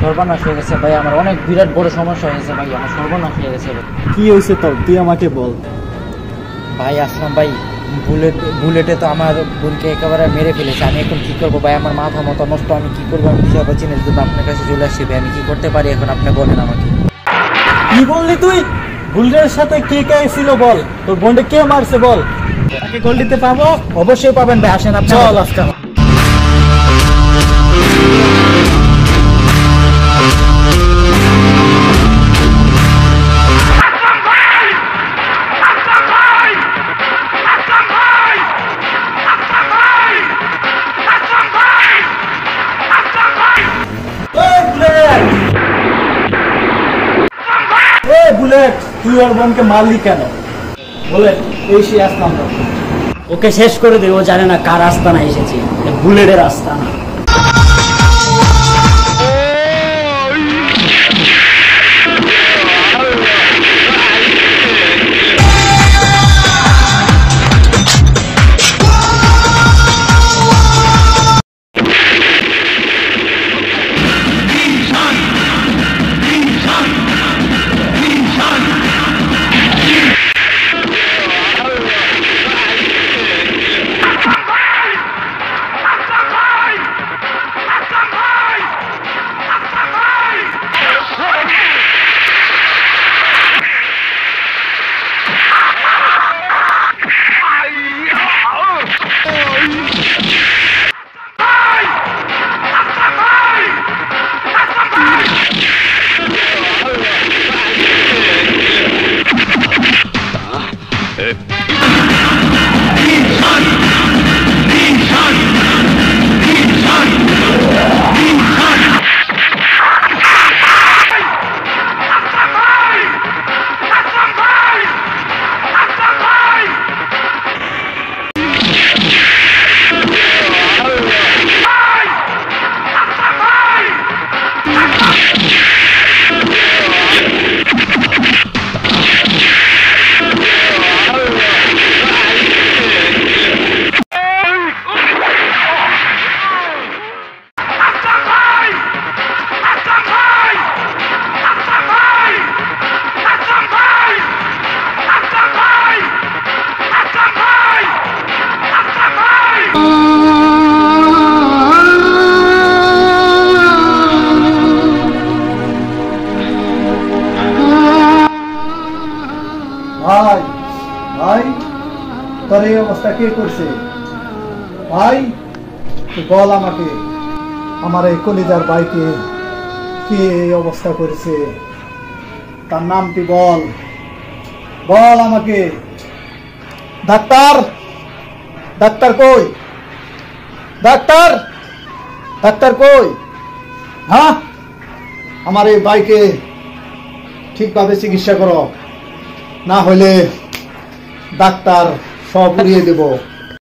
সর্বনাশ হয়ে গেছে ভাই, আমার অনেক বিরাট বড় সমস্যা হয়ে গেছে ভাই, আমার সর্বনাশ হয়ে গেছে। কি হয়েছে তোর, তুই আমাকে বল। ভাই আসলাম ভাই, বুলেটে তো আমার বোনকে একেবারে মেরে ফেলেছে। আমি এখন কি করবো ভাই, আমার মাথা মতো নষ্ট, আমি কি করবো আমি দিশা পাচ্ছি না। যদি আপনার কাছে চলে আসছি ভাই, আমি কি করতে পারি এখন, আপনি বলেন আমাকে। কি বললি তুই? বুলেটের সাথে কে কে ছিল বল, তোর বোনকে কে মারছে বল, তাকে গোল দিতে পাবো। অবশ্যই পাবেন ভাই, আসেন আপনি। চল আজকে। বুলেট, তুই ওর বোনকে মারলি কেন? বুলেট, এই সে আসলাম, ওকে শেষ করে দে, ও জানে না কার আস্তানা এসেছে, বুলেটের আস্তানা। ভাই ভাই, তোর এই অবস্থা কে করছে? ভাই তুই বল আমাকে, আমার এই কলিজার ভাইকে কে এই অবস্থা করেছে, তার নামটি বল, বল আমাকে। ডাক্তার, ডাক্তার কই? ডাক্তার, ডাক্তার কই? হ্যাঁ, আমার এই ভাইকে ঠিকভাবে চিকিৎসা করো, না হলে ডাক্তার সব উড়িয়ে দেব।